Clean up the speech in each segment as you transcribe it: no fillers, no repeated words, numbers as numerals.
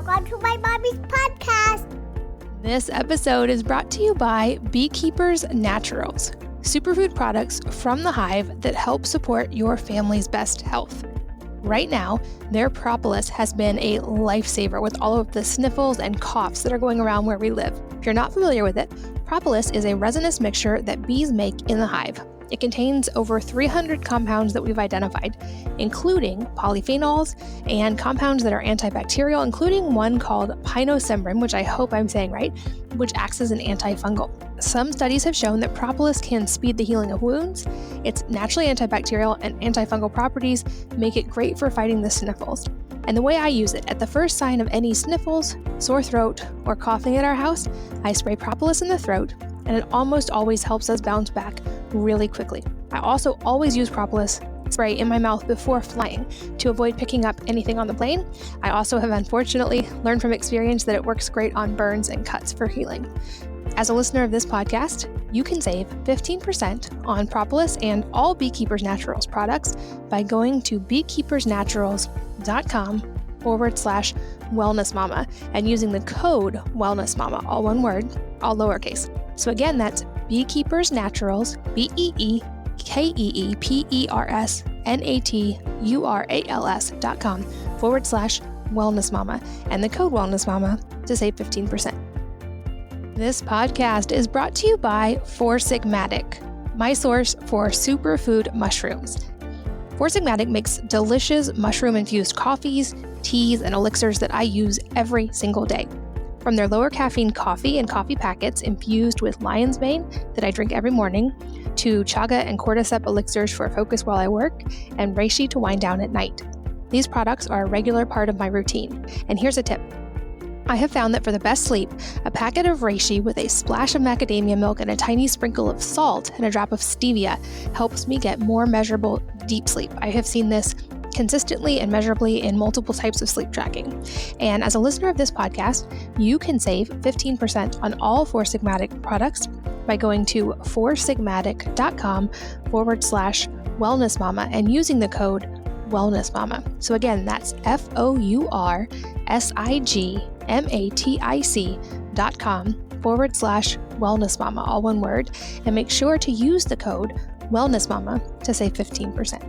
Welcome to my mommy's podcast. This episode is brought to you by Beekeepers Naturals, superfood products from the hive that help support your family's best health. Right now, their propolis has been a lifesaver with all of the sniffles and coughs that are going around where we live. If you're not familiar with it, propolis is a resinous mixture that bees make in the hive. It contains over 300 compounds that we've identified, including polyphenols and compounds that are antibacterial, including one called pinosembrin, which I hope I'm saying right, which acts as an antifungal. Some studies have shown that propolis can speed the healing of wounds. Its naturally antibacterial and antifungal properties make it great for fighting the sniffles. And the way I use it, at the first sign of any sniffles, sore throat, or coughing at our house, I spray propolis in the throat, and it almost always helps us bounce back really quickly. I also always use propolis spray in my mouth before flying to avoid picking up anything on the plane. I also have unfortunately learned from experience that it works great on burns and cuts for healing. As a listener of this podcast, you can save 15% on propolis and all Beekeepers Naturals products by going to beekeepersnaturals.com/wellnessmama and using the code wellnessmama, all one word, all lowercase. So again, that's Beekeepers Naturals, BeekeepersNaturals.com/wellnessmama and the code wellnessmama to save 15%. This podcast is brought to you by Four Sigmatic, my source for superfood mushrooms. Four Sigmatic makes delicious mushroom-infused coffees, teas, and elixirs that I use every single day. From their lower caffeine coffee and coffee packets infused with lion's mane that I drink every morning, to chaga and cordyceps elixirs for focus while I work, and reishi to wind down at night. These products are a regular part of my routine. And here's a tip. I have found that for the best sleep, a packet of reishi with a splash of macadamia milk and a tiny sprinkle of salt and a drop of stevia helps me get more measurable deep sleep. I have seen this consistently and measurably in multiple types of sleep tracking. And as a listener of this podcast, you can save 15% on all Four Sigmatic products by going to foursigmatic.com/wellnessmama and using the code wellnessmama. So again, that's foursigmatic.com/wellnessmama, all one word, and make sure to use the code wellnessmama to save 15%.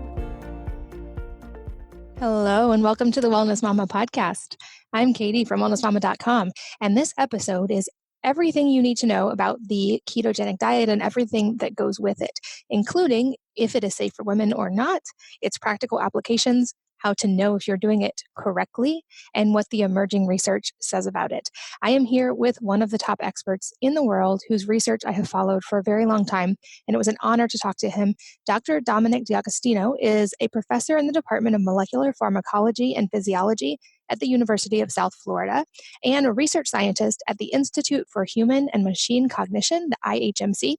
Hello, and welcome to the Wellness Mama podcast. I'm Katie from wellnessmama.com, and this episode is everything you need to know about the ketogenic diet and everything that goes with it, including if it is safe for women or not, its practical applications, how to know if you're doing it correctly, and what the emerging research says about it. I am here with one of the top experts in the world whose research I have followed for a very long time, and it was an honor to talk to him. Dr. Dominic D'Agostino is a professor in the Department of Molecular Pharmacology and Physiology at the University of South Florida, and a research scientist at the Institute for Human and Machine Cognition, the IHMC.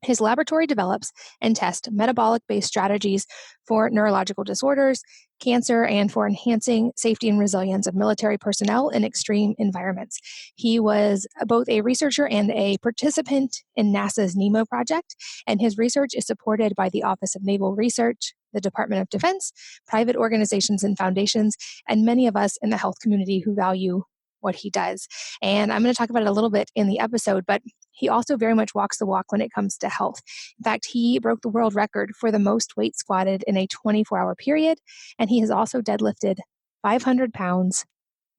His laboratory develops and tests metabolic-based strategies for neurological disorders, cancer, and for enhancing safety and resilience of military personnel in extreme environments. He was both a researcher and a participant in NASA's NEMO project, and his research is supported by the Office of Naval Research, the Department of Defense, private organizations and foundations, and many of us in the health community who value what he does. And I'm going to talk about it a little bit in the episode, but he also very much walks the walk when it comes to health. In fact, he broke the world record for the most weight squatted in a 24-hour period, and he has also deadlifted 500 pounds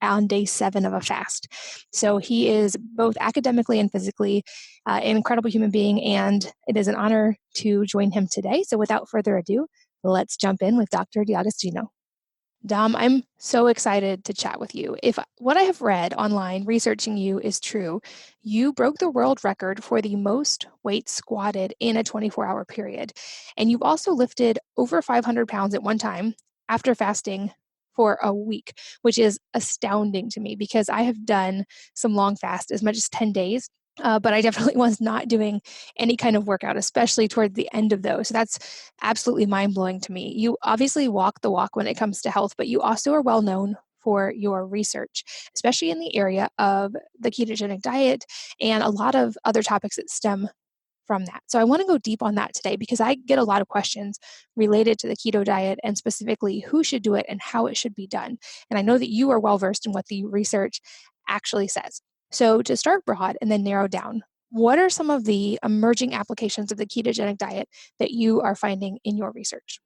on day 7 of a fast. So he is both academically and physically an incredible human being, and it is an honor to join him today. So without further ado, let's jump in with Dr. D'Agostino. Dom, I'm so excited to chat with you. If what I have read online researching you is true, you broke the world record for the most weight squatted in a 24-hour period. And you've also lifted over 500 pounds at one time after fasting for a week, which is astounding to me because I have done some long fasts, as much as 10 days. But I definitely was not doing any kind of workout, especially toward the end of those. So that's absolutely mind-blowing to me. You obviously walk the walk when it comes to health, but you also are well known for your research, especially in the area of the ketogenic diet and a lot of other topics that stem from that. So I want to go deep on that today because I get a lot of questions related to the keto diet and specifically who should do it and how it should be done. And I know that you are well versed in what the research actually says. So to start broad and then narrow down, what are some of the emerging applications of the ketogenic diet that you are finding in your research?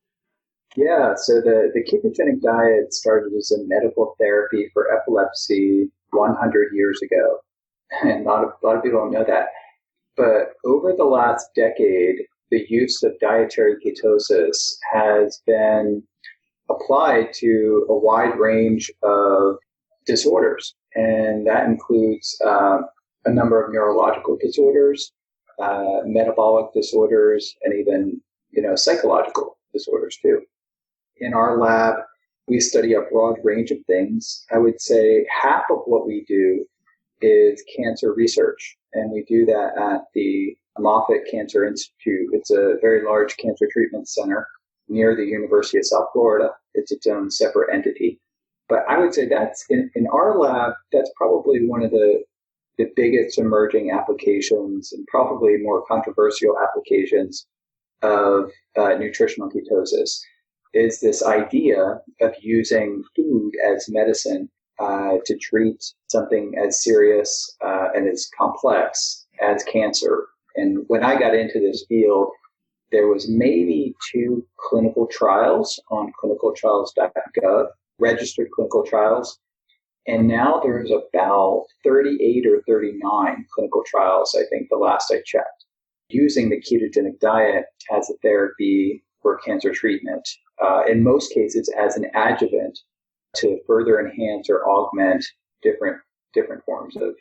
Yeah, so the ketogenic diet started as a medical therapy for epilepsy 100 years ago. And a lot of people don't know that. But over the last decade, the use of dietary ketosis has been applied to a wide range of disorders. And that includes a number of neurological disorders, metabolic disorders, and even, psychological disorders too. In our lab, we study a broad range of things. I would say half of what we do is cancer research, and we do that at the Moffitt Cancer Institute. It's a very large cancer treatment center near the University of South Florida. It's its own separate entity. But I would say that's, in our lab, that's probably one of the biggest emerging applications and probably more controversial applications of nutritional ketosis, is this idea of using food as medicine to treat something as serious and as complex as cancer. And when I got into this field, there was maybe 2 clinical trials on clinicaltrials.gov, registered clinical trials. And now there's about 38 or 39 clinical trials, I think the last I checked, using the ketogenic diet as a therapy for cancer treatment. In most cases as an adjuvant to further enhance or augment different forms of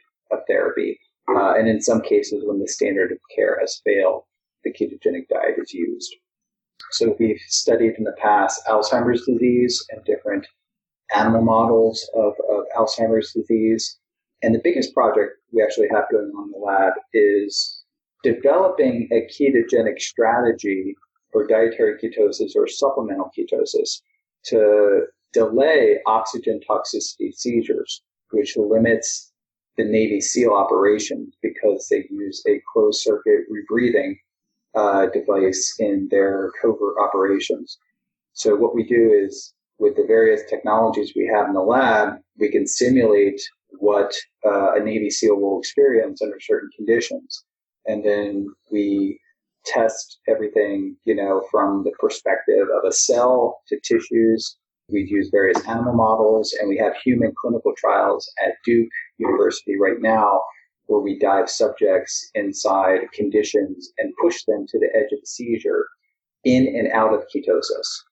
therapy. And in some cases, when the standard of care has failed, the ketogenic diet is used. So we've studied in the past Alzheimer's disease and different animal models of Alzheimer's disease. And the biggest project we actually have going on in the lab is developing a ketogenic strategy for dietary ketosis or supplemental ketosis to delay oxygen toxicity seizures, which limits the Navy SEAL operations because they use a closed circuit rebreathing device in their covert operations. So what we do is, with the various technologies we have in the lab, we can simulate what a Navy SEAL will experience under certain conditions. And then we test everything, from the perspective of a cell to tissues. We use various animal models, and we have human clinical trials at Duke University right now where we dive subjects inside conditions and push them to the edge of a seizure in and out of ketosis.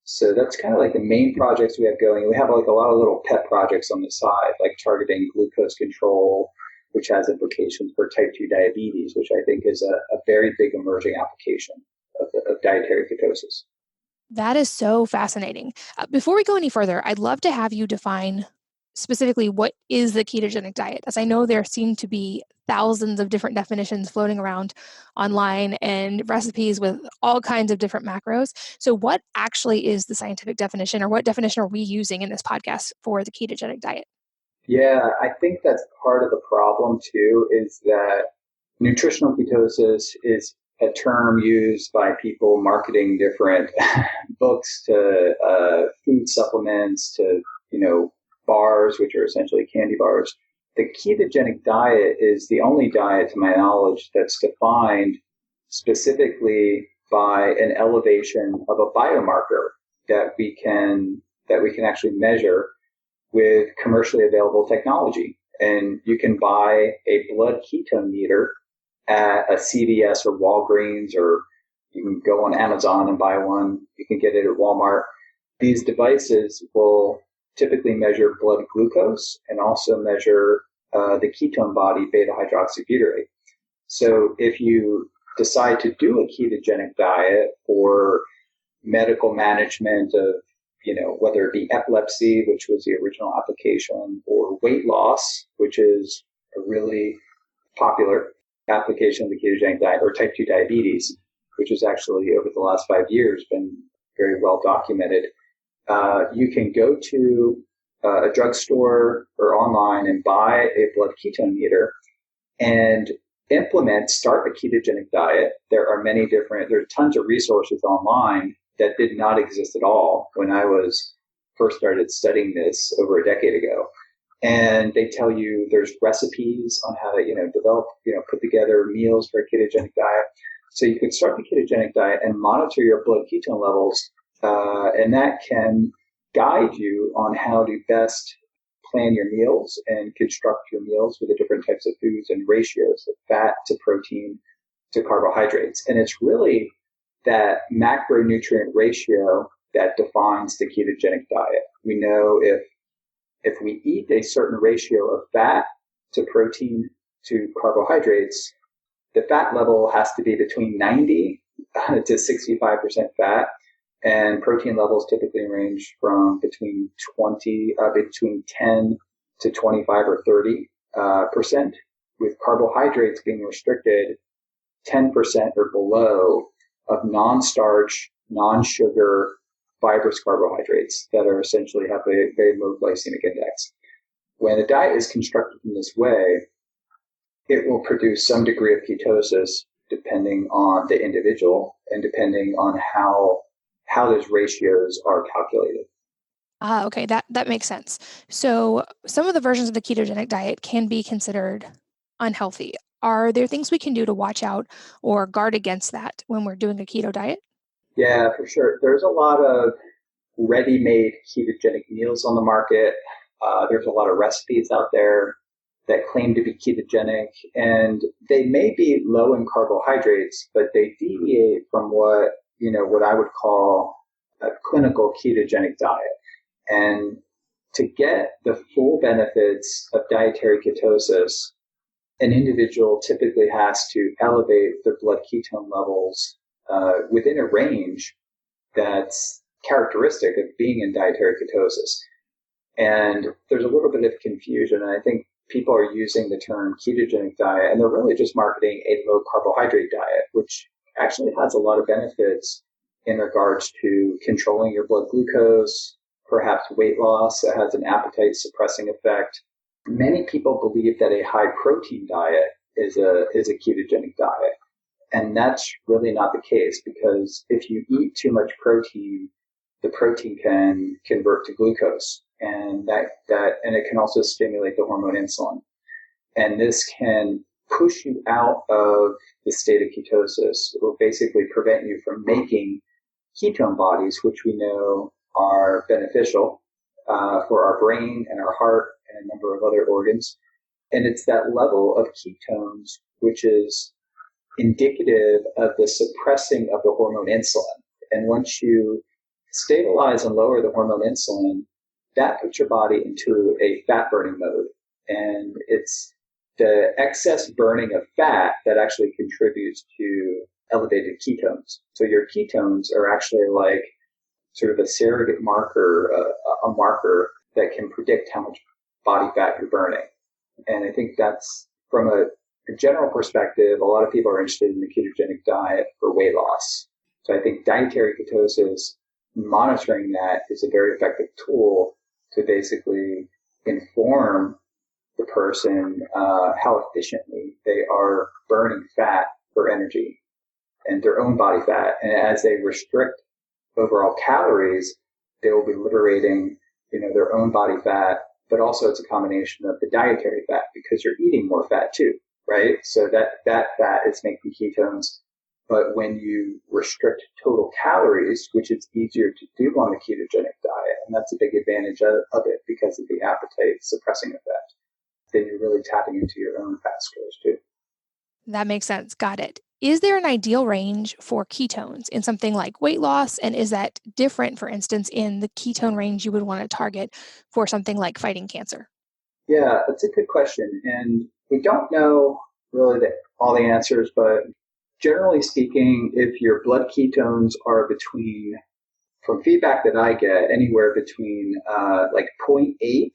So that's kind of like the main projects we have going. We have like a lot of little pet projects on the side, like targeting glucose control, which has implications for type 2 diabetes, which I think is a very big emerging application of dietary ketosis. That is so fascinating. Before we go any further, I'd love to have you define specifically what is the ketogenic diet, as I know there seem to be thousands of different definitions floating around online and recipes with all kinds of different macros. So what actually is the scientific definition, or what definition are we using in this podcast for the ketogenic diet? Yeah, I think that's part of the problem too, is that nutritional ketosis is a term used by people marketing different books to food supplements to, bars, which are essentially candy bars. The ketogenic diet is the only diet, to my knowledge, that's defined specifically by an elevation of a biomarker that we can actually measure with commercially available technology. And you can buy a blood ketone meter at a CVS or Walgreens, or you can go on Amazon and buy one. You can get it at Walmart. These devices will typically measure blood glucose and also measure the ketone body beta hydroxybutyrate. So if you decide to do a ketogenic diet for medical management of, whether it be epilepsy, which was the original application, or weight loss, which is a really popular application of the ketogenic diet, or type 2 diabetes, which has actually over the last 5 years been very well documented. You can go to a drugstore or online and buy a blood ketone meter, and start a ketogenic diet, there's tons of resources online that did not exist at all when I was first started studying this over a decade ago. And they tell you there's recipes on how to, develop, put together meals for a ketogenic diet. So you can start the ketogenic diet and monitor your blood ketone levels, and that can guide you on how to best plan your meals and construct your meals with the different types of foods and ratios of fat to protein to carbohydrates. And it's really that macronutrient ratio that defines the ketogenic diet. We know if we eat a certain ratio of fat to protein to carbohydrates, the fat level has to be between 90 to 65% fat, and protein levels typically range from between 10 to 25 or 30%, with carbohydrates being restricted 10% or below of non-starch, non-sugar, fibrous carbohydrates that are essentially have a very low glycemic index. When a diet is constructed in this way, it will produce some degree of ketosis depending on the individual and depending on how those ratios are calculated. Okay, that makes sense. So some of the versions of the ketogenic diet can be considered unhealthy. Are there things we can do to watch out or guard against that when we're doing a keto diet? Yeah, for sure. There's a lot of ready-made ketogenic meals on the market. There's a lot of recipes out there that claim to be ketogenic, and they may be low in carbohydrates, but they deviate from what I would call a clinical ketogenic diet. And to get the full benefits of dietary ketosis, an individual typically has to elevate their blood ketone levels within a range that's characteristic of being in dietary ketosis. And there's a little bit of confusion, and I think people are using the term ketogenic diet, and they're really just marketing a low carbohydrate diet, which actually has a lot of benefits in regards to controlling your blood glucose, perhaps weight loss. It has an appetite suppressing effect. Many people believe that a high protein diet is a ketogenic diet. And that's really not the case, because if you eat too much protein, the protein can convert to glucose, and and it can also stimulate the hormone insulin. And this can push you out of the state of ketosis, or basically prevent you from making ketone bodies, which we know are beneficial for our brain and our heart and a number of other organs. And it's that level of ketones which is indicative of the suppressing of the hormone insulin. And once you stabilize and lower the hormone insulin, that puts your body into a fat burning mode. And it's the excess burning of fat that actually contributes to elevated ketones. So your ketones are actually like sort of a surrogate marker, a marker that can predict how much body fat you're burning. And I think that's, from a general perspective, a lot of people are interested in the ketogenic diet for weight loss. So I think dietary ketosis, monitoring that, is a very effective tool to basically inform the person how efficiently they are burning fat for energy and their own body fat. And as they restrict overall calories, they will be liberating, their own body fat, but also it's a combination of the dietary fat, because you're eating more fat too, right? So that fat is making ketones. But when you restrict total calories, which is easier to do on a ketogenic diet, and that's a big advantage of it because of the appetite suppressing effect, then you're really tapping into your own fat stores too. That makes sense. Got it. Is there an ideal range for ketones in something like weight loss? And is that different, for instance, in the ketone range you would want to target for something like fighting cancer? Yeah, that's a good question. And we don't know really all the answers, but generally speaking, if your blood ketones are between, from feedback that I get, anywhere between like 0.8,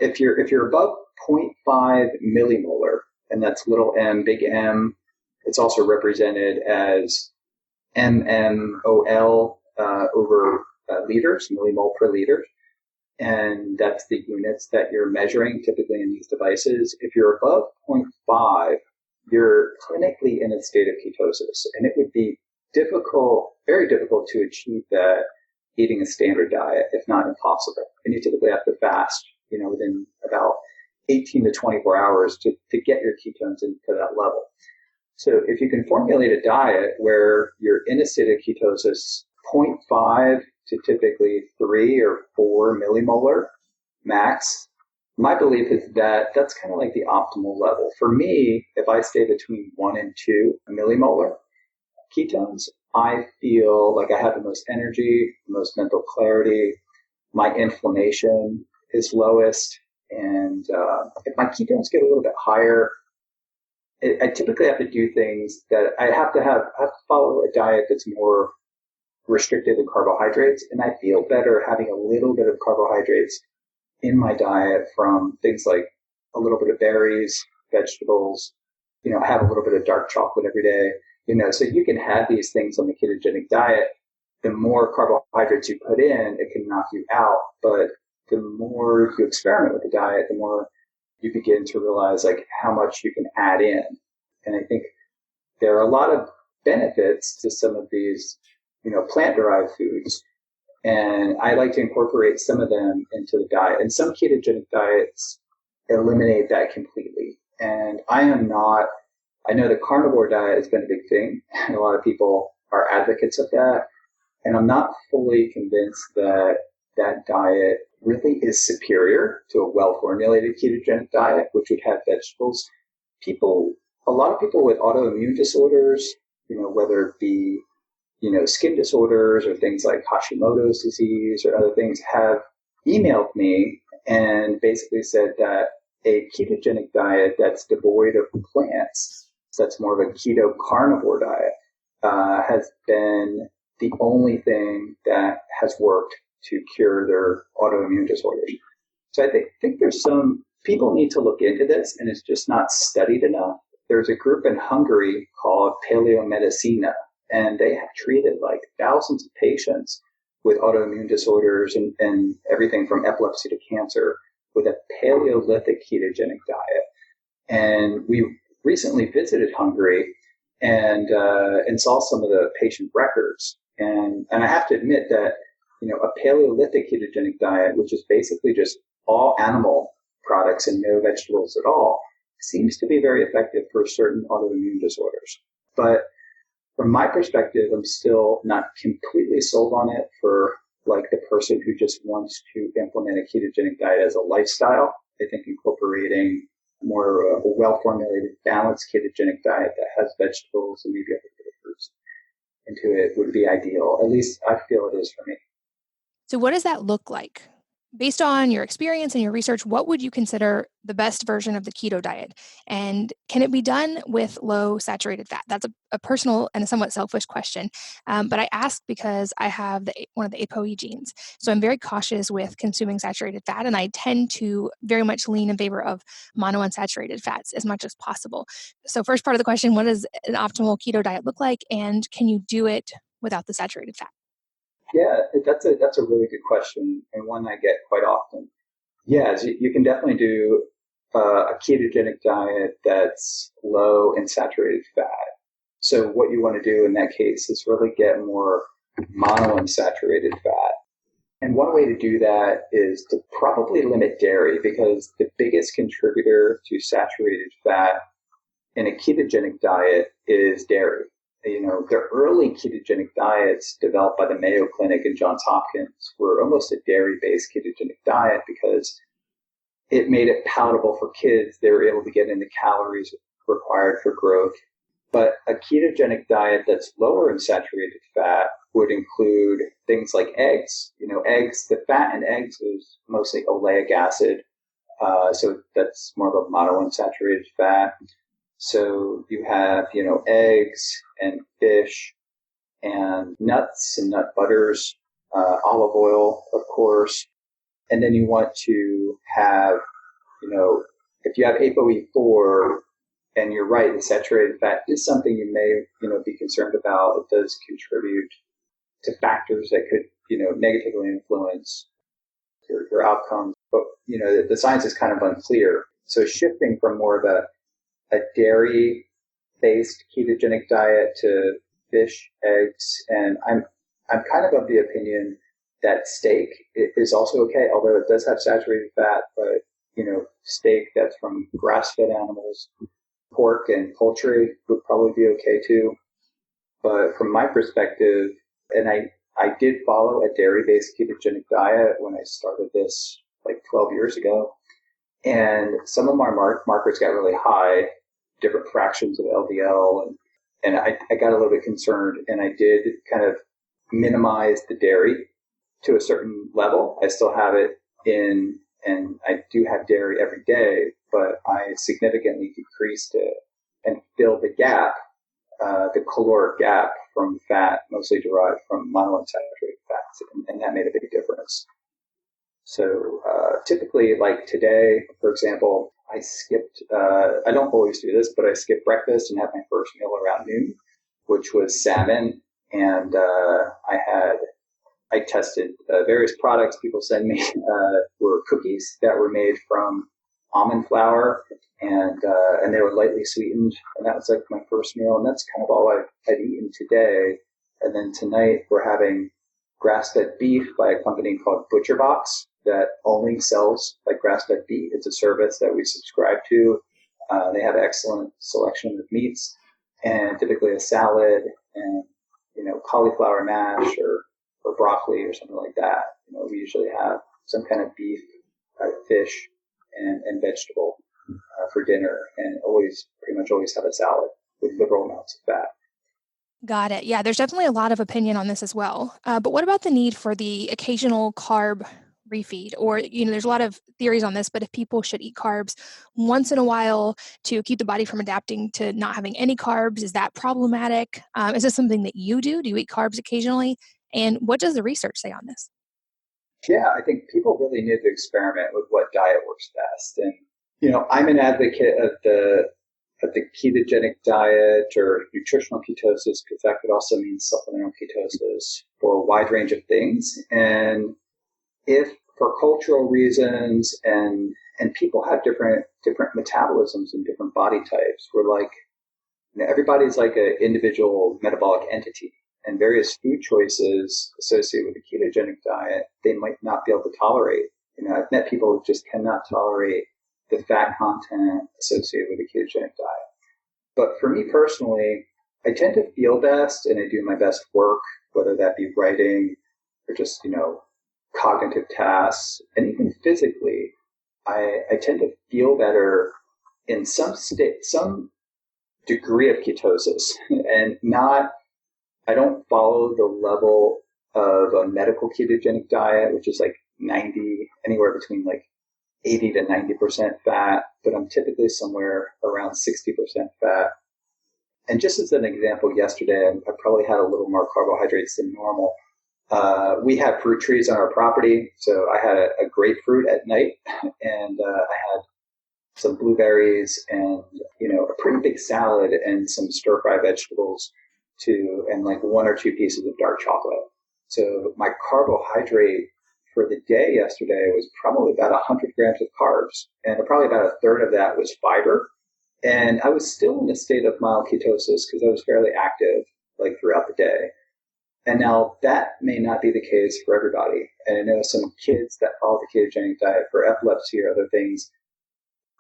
if you're above 0.5 millimolar, and that's little m, big M, it's also represented as mmol over liters, millimole per liter. And that's the units that you're measuring typically in these devices. If you're above 0.5, you're clinically in a state of ketosis. And it would be difficult, very difficult to achieve that eating a standard diet, if not impossible. And you typically have to fast, within about 18 to 24 hours to get your ketones into that level. So if you can formulate a diet where you're in a state of ketosis, 0.5 to typically 3 or 4 millimolar max, my belief is that that's kind of like the optimal level. For me, if I stay between 1 and 2 millimolar ketones, I feel like I have the most energy, the most mental clarity. My inflammation is lowest. And if my ketones get a little bit higher, I typically have to do things that I have to follow a diet that's more restricted in carbohydrates. And I feel better having a little bit of carbohydrates in my diet from things like a little bit of berries, vegetables, I have a little bit of dark chocolate every day, so you can have these things on the ketogenic diet. The more carbohydrates you put in, it can knock you out. But the more you experiment with the diet, the more you begin to realize like how much you can add in. And I think there are a lot of benefits to some of these, plant-derived foods. And I like to incorporate some of them into the diet. And some ketogenic diets eliminate that completely. And I know the carnivore diet has been a big thing, and a lot of people are advocates of that. And I'm not fully convinced that that diet really is superior to a well-formulated ketogenic diet, which would have vegetables. A lot of people with autoimmune disorders, whether it be, skin disorders or things like Hashimoto's disease or other things, have emailed me and basically said that a ketogenic diet that's devoid of plants, so that's more of a keto carnivore diet, has been the only thing that has worked to cure their autoimmune disorders. So I think there's some people need to look into this, and it's just not studied enough. There's a group in Hungary called Paleomedicina, and they have treated like thousands of patients with autoimmune disorders and everything from epilepsy to cancer with a Paleolithic ketogenic diet. And we recently visited Hungary and saw some of the patient records. And I have to admit that, a Paleolithic ketogenic diet, which is basically just all animal products and no vegetables at all, seems to be very effective for certain autoimmune disorders. But from my perspective, I'm still not completely sold on it for like the person who just wants to implement a ketogenic diet as a lifestyle. I think incorporating more of a well-formulated, balanced ketogenic diet that has vegetables and maybe a little bit of fruits into it would be ideal. At least I feel it is for me. So what does that look like? Based on your experience and your research, what would you consider the best version of the keto diet? And can it be done with low saturated fat? That's a personal and a somewhat selfish question. But I ask because I have one of the ApoE genes. So I'm very cautious with consuming saturated fat, and I tend to very much lean in favor of monounsaturated fats as much as possible. So first part of the question, what does an optimal keto diet look like? And can you do it without the saturated fat? Yeah, that's a really good question, and one I get quite often. Yes, you can definitely do a ketogenic diet that's low in saturated fat. So what you want to do in that case is really get more monounsaturated fat. And one way to do that is to probably limit dairy, because the biggest contributor to saturated fat in a ketogenic diet is dairy. The early ketogenic diets developed by the Mayo Clinic and Johns Hopkins were almost a dairy-based ketogenic diet because it made it palatable for kids. They were able to get in the calories required for growth. But a ketogenic diet that's lower in saturated fat would include things like eggs. Eggs, the fat in eggs is mostly oleic acid. So that's more of a monounsaturated fat. So you have, eggs and fish and nuts and nut butters, olive oil, of course. And then you want to have, if you have ApoE4, and you're right, the saturated fat is something you may, be concerned about. It does contribute to factors that could, negatively influence your outcomes. But, the science is kind of unclear. So shifting from more of a dairy plant-based ketogenic diet to fish, eggs, and I'm kind of the opinion that steak is also okay, although it does have saturated fat, but steak that's from grass-fed animals, pork and poultry would probably be okay too. But from my perspective, and I did follow a dairy-based ketogenic diet when I started this like 12 years ago. And some of my markers got really high, different fractions of LDL. And I got a little bit concerned, and I did kind of minimize the dairy to a certain level. I still have it in, and I do have dairy every day, but I significantly decreased it and filled the gap, the caloric gap from fat, mostly derived from monounsaturated fats, and that made a big difference. So typically, like today, for example, I skipped, I don't always do this, but I skipped breakfast and had my first meal around noon, which was salmon. And I tested various products people send me, were cookies that were made from almond flour, and they were lightly sweetened. And that was like my first meal. And that's kind of all I've eaten today. And then tonight we're having grass-fed beef by a company called ButcherBox that only sells like grass-fed beef. It's a service that we subscribe to. They have an excellent selection of meats, and typically a salad and cauliflower mash or broccoli or something like that. We usually have some kind of beef, fish, and vegetable for dinner, and pretty much always have a salad with liberal amounts of fat. Got it. Yeah, there's definitely a lot of opinion on this as well. But what about the need for the occasional carb refeed? Or, there's a lot of theories on this, but if people should eat carbs once in a while to keep the body from adapting to not having any carbs, is that problematic? Is this something that you do? Do you eat carbs occasionally? And what does the research say on this? Yeah, I think people really need to experiment with what diet works best. And, I'm an advocate of the ketogenic diet or nutritional ketosis, because that could also mean supplemental ketosis for a wide range of things. And if for cultural reasons and people have different metabolisms and different body types, we're like, everybody's like an individual metabolic entity, and various food choices associated with the ketogenic diet, they might not be able to tolerate. I've met people who just cannot tolerate the fat content associated with a ketogenic diet. But for me personally, I tend to feel best and I do my best work, whether that be writing or just, cognitive tasks, and even physically, I tend to feel better in some degree of ketosis, and I don't follow the level of a medical ketogenic diet, which is like anywhere between like 80 to 90% fat, but I'm typically somewhere around 60% fat. And just as an example, yesterday, I probably had a little more carbohydrates than normal. We have fruit trees on our property, so I had a grapefruit at night, and I had some blueberries and, a pretty big salad and some stir-fry vegetables and like one or two pieces of dark chocolate. So my carbohydrate for the day yesterday was probably about 100 grams of carbs, and probably about a third of that was fiber. And I was still in a state of mild ketosis because I was fairly active like throughout the day. And now that may not be the case for everybody. And I know some kids that follow the ketogenic diet for epilepsy or other things,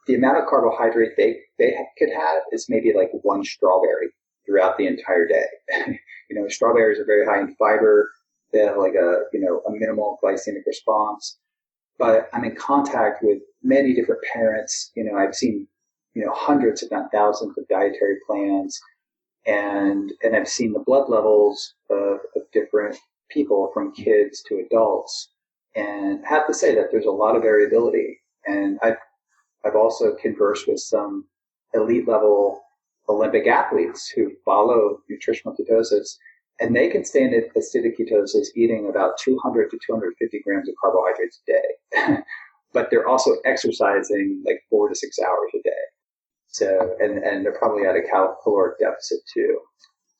the amount of carbohydrate they could have is maybe like one strawberry throughout the entire day. Strawberries are very high in fiber. They have like a minimal glycemic response. But I'm in contact with many different parents. I've seen, hundreds, if not thousands of dietary plans. And I've seen the blood levels of different people from kids to adults. And I have to say that there's a lot of variability. And I've also conversed with some elite level Olympic athletes who follow nutritional ketosis, and they can stay in a state of ketosis eating about 200 to 250 grams of carbohydrates a day. But they're also exercising like 4 to 6 hours a day. So, and they're probably at a caloric deficit too.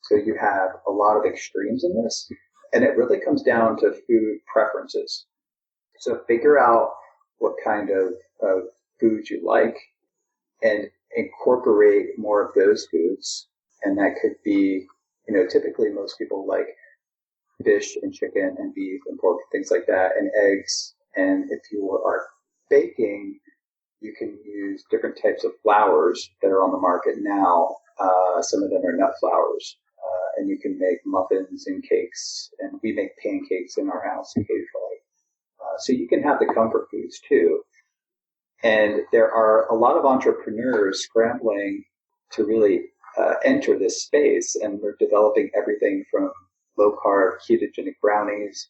So you have a lot of extremes in this, and it really comes down to food preferences. So figure out what kind of foods you like and incorporate more of those foods And that could be, typically most people like fish and chicken and beef and pork, things like that, and eggs. And if you are baking, you can use different types of flours that are on the market now. Some of them are nut flours. And you can make muffins and cakes. And we make pancakes in our house occasionally. So you can have the comfort foods too. And there are a lot of entrepreneurs scrambling to really enter this space. And they're developing everything from low-carb ketogenic brownies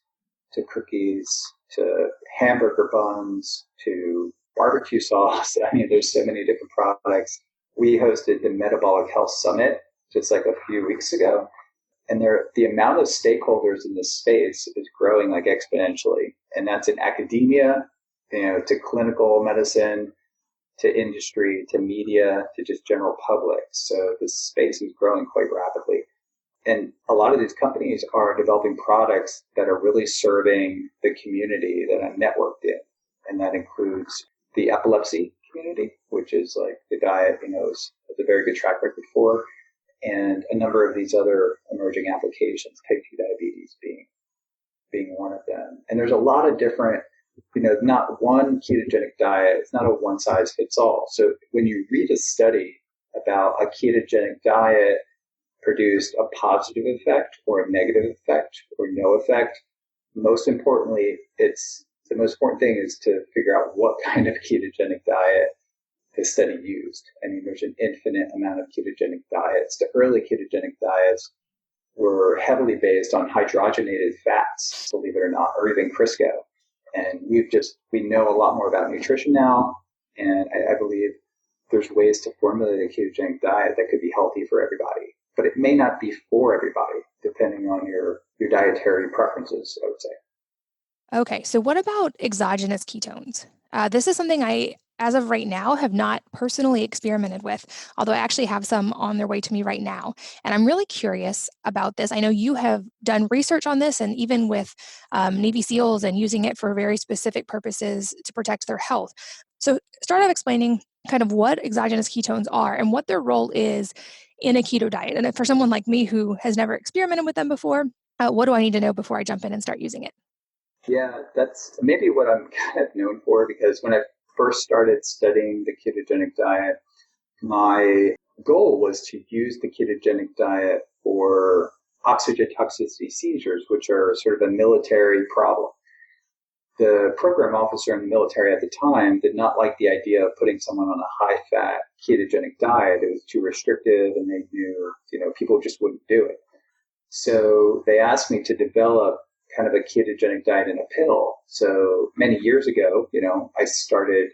to cookies to hamburger buns to barbecue sauce. I mean, there's so many different products. We hosted the Metabolic Health Summit just like a few weeks ago. And the amount of stakeholders in this space is growing like exponentially. And that's in academia, to clinical medicine, to industry, to media, to just general public. So this space is growing quite rapidly. And a lot of these companies are developing products that are really serving the community that I'm networked in. And that includes the epilepsy community, which is like the diet, is a very good track record for, and a number of these other emerging applications, type 2 diabetes being one of them. And there's a lot of different, not one ketogenic diet. It's not a one size fits all. So when you read a study about a ketogenic diet produced a positive effect or a negative effect or no effect, most importantly, the most important thing is to figure out what kind of ketogenic diet the study used. I mean, there's an infinite amount of ketogenic diets. The early ketogenic diets were heavily based on hydrogenated fats, believe it or not, or even Crisco. And we know a lot more about nutrition now. And I believe there's ways to formulate a ketogenic diet that could be healthy for everybody. But it may not be for everybody, depending on your dietary preferences, I would say. Okay, so what about exogenous ketones? This is something I, as of right now, have not personally experimented with, although I actually have some on their way to me right now. And I'm really curious about this. I know you have done research on this, and even with Navy SEALs and using it for very specific purposes to protect their health. So start off explaining kind of what exogenous ketones are and what their role is in a keto diet. And for someone like me who has never experimented with them before, what do I need to know before I jump in and start using it? Yeah, that's maybe what I'm kind of known for, because when I first started studying the ketogenic diet, my goal was to use the ketogenic diet for oxygen toxicity seizures, which are sort of a military problem. The program officer in the military at the time did not like the idea of putting someone on a high-fat ketogenic diet. It was too restrictive, and they knew, people just wouldn't do it. So they asked me to develop kind of a ketogenic diet in a pill. So many years ago, I started,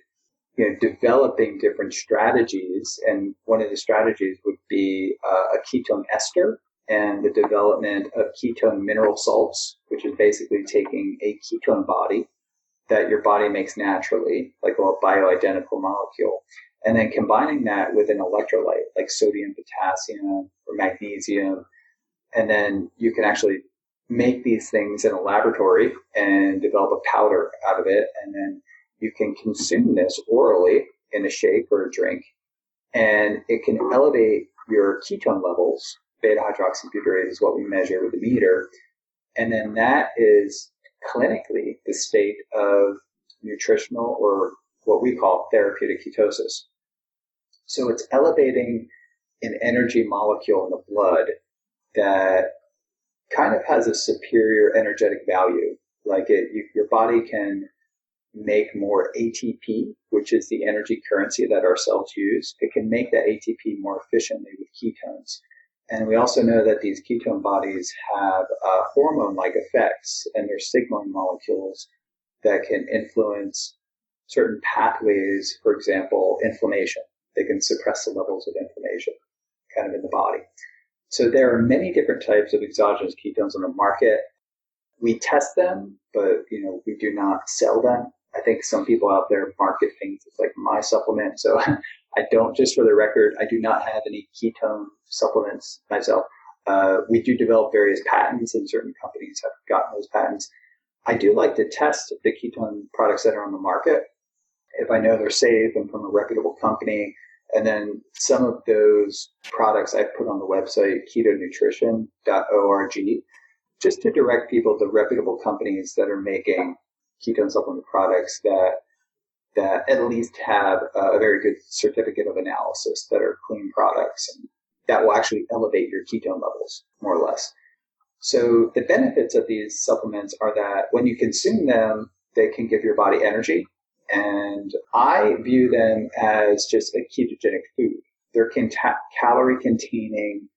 developing different strategies. And one of the strategies would be a ketone ester and the development of ketone mineral salts, which is basically taking a ketone body that your body makes naturally, like a bioidentical molecule, and then combining that with an electrolyte like sodium, potassium, or magnesium. And then you can actually make these things in a laboratory and develop a powder out of it. And then you can consume this orally in a shake or a drink. And it can elevate your ketone levels. Beta hydroxybutyrate is what we measure with the meter. And then that is clinically the state of nutritional, or what we call therapeutic ketosis. So it's elevating an energy molecule in the blood that kind of has a superior energetic value. Like your body can make more ATP, which is the energy currency that our cells use. It can make that ATP more efficiently with ketones. And we also know that these ketone bodies have hormone-like effects, and they're signaling molecules that can influence certain pathways, for example, inflammation. They can suppress the levels of inflammation kind of in the body. So there are many different types of exogenous ketones on the market. We test them, but we do not sell them. I think some people out there market things. It's like my supplement. So I don't, just for the record, I do not have any ketone supplements myself. We do develop various patents, and certain companies have gotten those patents. I do like to test the ketone products that are on the market. If I know they're safe and from a reputable company, And then some of those products I've put on the website, ketonutrition.org, just to direct people to reputable companies that are making ketone supplement products that at least have a very good certificate of analysis, that are clean products, and that will actually elevate your ketone levels, more or less. So the benefits of these supplements are that when you consume them, they can give your body energy. And I view them as just a ketogenic food. They're calorie-containing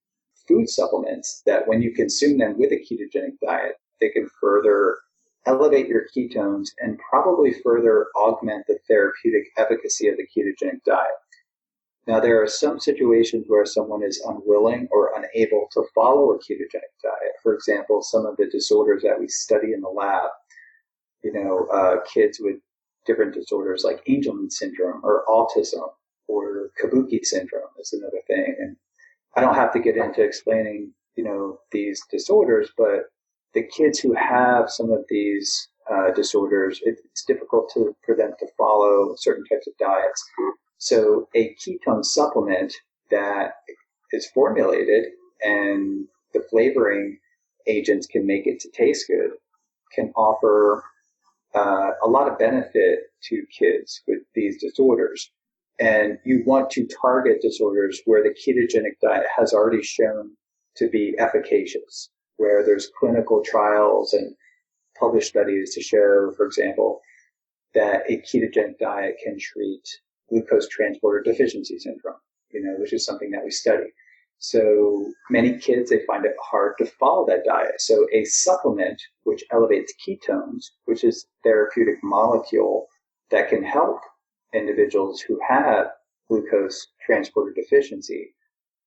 food supplements that when you consume them with a ketogenic diet, they can further elevate your ketones and probably further augment the therapeutic efficacy of the ketogenic diet. Now, there are some situations where someone is unwilling or unable to follow a ketogenic diet. For example, some of the disorders that we study in the lab, kids with different disorders like Angelman syndrome or autism or Kabuki syndrome is another thing. And I don't have to get into explaining, these disorders, but the kids who have some of these disorders, it's difficult for them to follow certain types of diets. So a ketone supplement that is formulated and the flavoring agents can make it to taste good can offer a lot of benefit to kids with these disorders. And you want to target disorders where the ketogenic diet has already shown to be efficacious, where there's clinical trials and published studies to show, for example, that a ketogenic diet can treat glucose transporter deficiency syndrome, which is something that we study. So many kids, they find it hard to follow that diet. So a supplement which elevates ketones, which is a therapeutic molecule that can help individuals who have glucose transporter deficiency,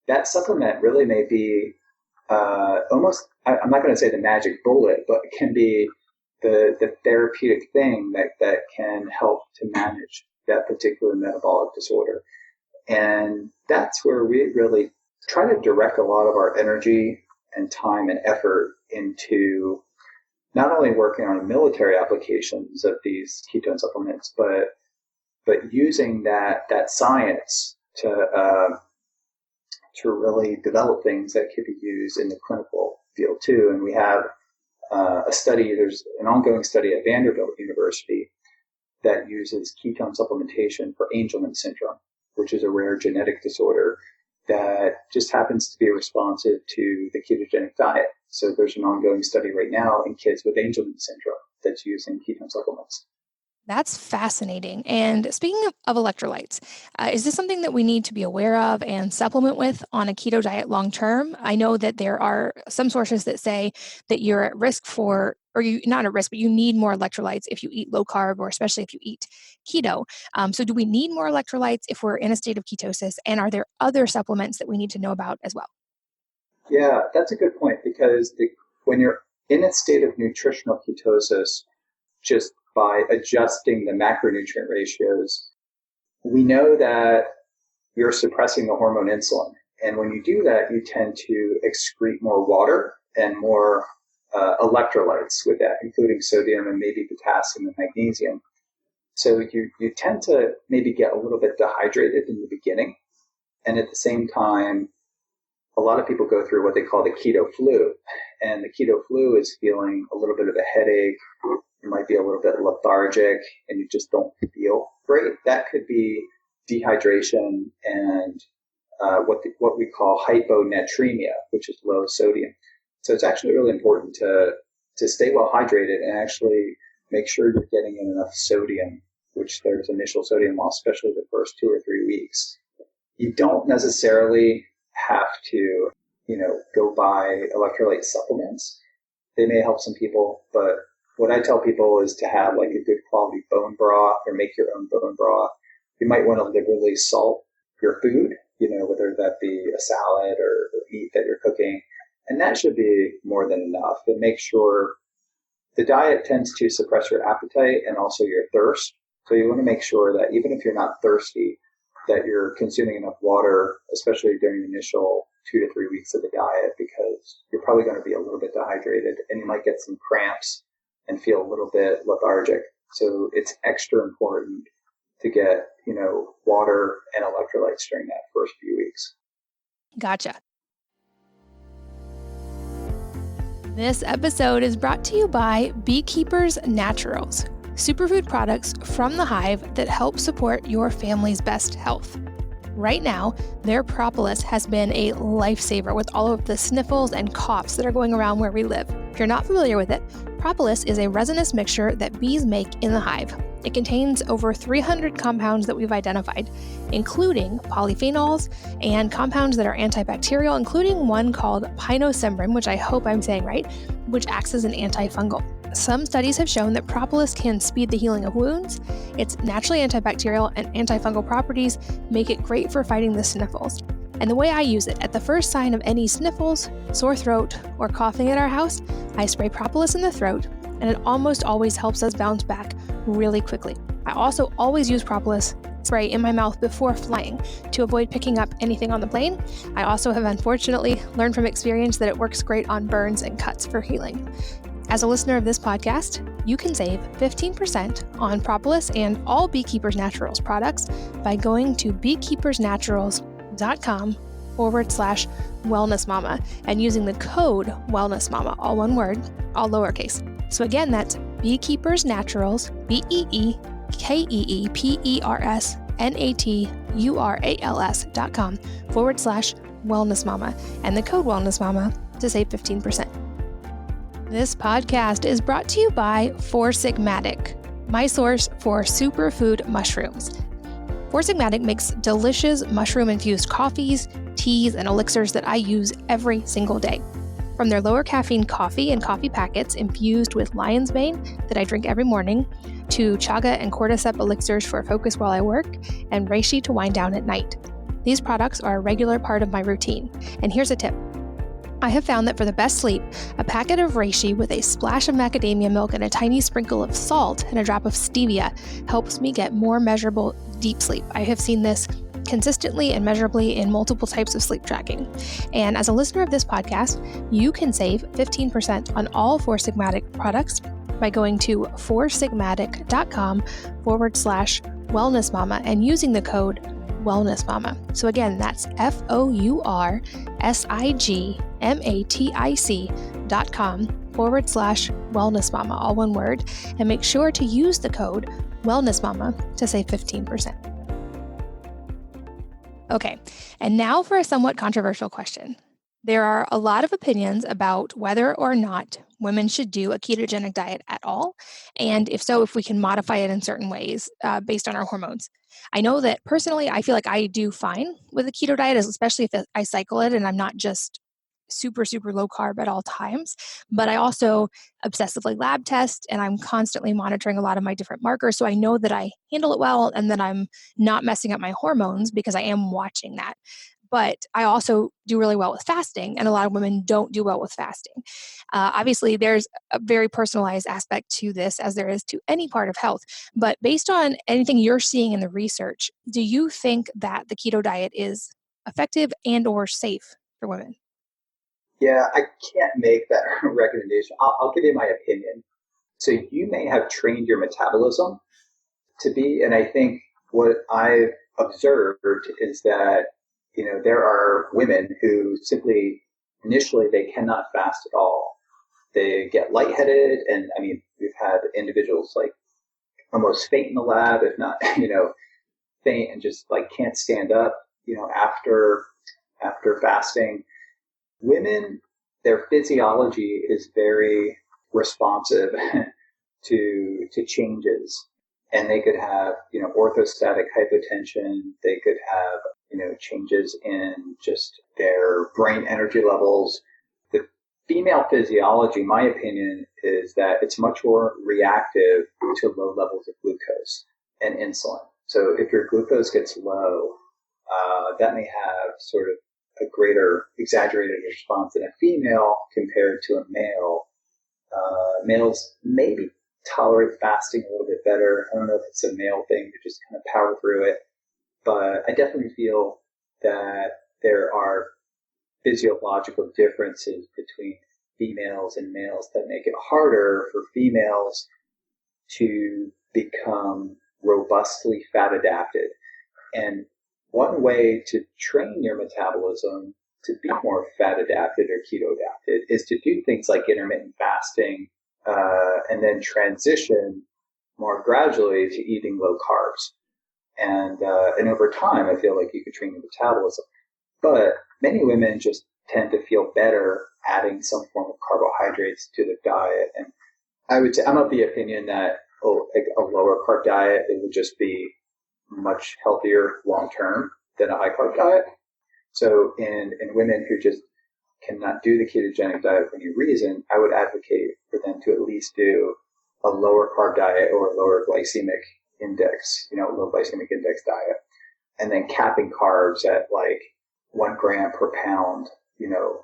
that supplement really may be almost, I'm not going to say the magic bullet, but it can be the therapeutic thing that can help to manage that particular metabolic disorder. And that's where we really try to direct a lot of our energy and time and effort into not only working on military applications of these ketone supplements, but using that science to really develop things that could be used in the clinical field too. And we have a study, there's an ongoing study at Vanderbilt University that uses ketone supplementation for Angelman syndrome, which is a rare genetic disorder that just happens to be responsive to the ketogenic diet. So there's an ongoing study right now in kids with Angelman syndrome that's using ketone supplements. That's fascinating. And speaking of electrolytes, is this something that we need to be aware of and supplement with on a keto diet long term? I know that there are some sources that say that you're at risk for, or you not at risk, but you need more electrolytes if you eat low carb, or especially if you eat keto. So do we need more electrolytes if we're in a state of ketosis? And are there other supplements that we need to know about as well? Yeah, that's a good point, because when you're in a state of nutritional ketosis, just by adjusting the macronutrient ratios, we know that you're suppressing the hormone insulin. And when you do that, you tend to excrete more water and more electrolytes with that, including sodium and maybe potassium and magnesium. So you tend to maybe get a little bit dehydrated in the beginning. And at the same time, a lot of people go through what they call the keto flu. And the keto flu is feeling a little bit of a headache. You might be a little bit lethargic and you just don't feel great. That could be dehydration and what we call hyponatremia, which is low sodium. So it's actually really important to stay well hydrated and actually make sure you're getting in enough sodium, which there's initial sodium loss, especially the first 2 or 3 weeks. You don't necessarily have to, go buy electrolyte supplements. They may help some people, but what I tell people is to have like a good quality bone broth or make your own bone broth. You might want to liberally salt your food, whether that be a salad or meat that you're cooking. And that should be more than enough. And make sure the diet tends to suppress your appetite and also your thirst. So you want to make sure that even if you're not thirsty, that you're consuming enough water, especially during the initial 2 to 3 weeks of the diet, because you're probably going to be a little bit dehydrated and you might get some cramps and feel a little bit lethargic. So it's extra important to get, water and electrolytes during that first few weeks. Gotcha. This episode is brought to you by Beekeepers Naturals, superfood products from the hive that help support your family's best health. Right now, their propolis has been a lifesaver with all of the sniffles and coughs that are going around where we live. If you're not familiar with it, propolis is a resinous mixture that bees make in the hive. It contains over 300 compounds that we've identified, including polyphenols and compounds that are antibacterial, including one called pinosembrin, which I hope I'm saying right, which acts as an antifungal. Some studies have shown that propolis can speed the healing of wounds. Its naturally antibacterial and antifungal properties make it great for fighting the sniffles. And the way I use it, at the first sign of any sniffles, sore throat, or coughing at our house, I spray propolis in the throat, and it almost always helps us bounce back really quickly. I also always use propolis spray in my mouth before flying to avoid picking up anything on the plane. I also have unfortunately learned from experience that it works great on burns and cuts for healing. As a listener of this podcast, you can save 15% on propolis and all Beekeepers Naturals products by going to beekeepersnaturals.com/wellnessmama and using the code wellnessmama, all one word, all lowercase. So again, that's Beekeepers Naturals, beekeepersnaturals.com/wellnessmama and the code wellnessmama to save 15%. This podcast is brought to you by Four Sigmatic, my source for superfood mushrooms. Four Sigmatic makes delicious mushroom-infused coffees, teas, and elixirs that I use every single day. From their lower caffeine coffee and coffee packets infused with lion's mane that I drink every morning, to chaga and cordyceps elixirs for focus while I work, and reishi to wind down at night. These products are a regular part of my routine. And here's a tip. I have found that for the best sleep, a packet of reishi with a splash of macadamia milk and a tiny sprinkle of salt and a drop of stevia helps me get more measurable deep sleep. I have seen this consistently and measurably in multiple types of sleep tracking. And as a listener of this podcast, you can save 15% on all Four Sigmatic products by going to foursigmatic.com/wellnessmama and using the code wellnessmama. So again, that's foursigmatic.com/wellnessmama, all one word, and make sure to use the code wellnessmama to save 15%. Okay, and now for a somewhat controversial question. There are a lot of opinions about whether or not women should do a ketogenic diet at all, and if so, if we can modify it in certain ways based on our hormones. I know that personally, I feel like I do fine with a keto diet, especially if I cycle it and I'm not just super, super low carb at all times. But I also obsessively lab test and I'm constantly monitoring a lot of my different markers. So I know that I handle it well and that I'm not messing up my hormones because I am watching that. But I also do really well with fasting, and a lot of women don't do well with fasting. Obviously, there's a very personalized aspect to this, as there is to any part of health. But based on anything you're seeing in the research, do you think that the keto diet is effective and or safe for women? Yeah, I can't make that recommendation. I'll give you my opinion. So you may have trained your metabolism to be, and I think what I've observed is that there are women who simply, initially, they cannot fast at all. They get lightheaded, and I mean, we've had individuals like almost faint in the lab, if not, faint and just like can't stand up, after fasting. Women, their physiology is very responsive to changes, and they could have, orthostatic hypotension. They could have, changes in just their brain energy levels. The female physiology, my opinion, is that it's much more reactive to low levels of glucose and insulin. So if your glucose gets low, that may have sort of a greater exaggerated response in a female compared to a male. Males maybe tolerate fasting a little bit better. I don't know if it's a male thing to just kind of power through it. But I definitely feel that there are physiological differences between females and males that make it harder for females to become robustly fat adapted. And one way to train your metabolism to be more fat adapted or keto adapted is to do things like intermittent fasting, and then transition more gradually to eating low carbs. And over time, I feel like you could train your metabolism. But many women just tend to feel better adding some form of carbohydrates to their diet. And I would say, I'm of the opinion that a lower carb diet, it would just be much healthier long term than a high carb diet. So in women who just cannot do the ketogenic diet for any reason, I would advocate for them to at least do a lower carb diet or a lower glycemic index, low glycemic index diet, and then capping carbs at like 1 gram per pound,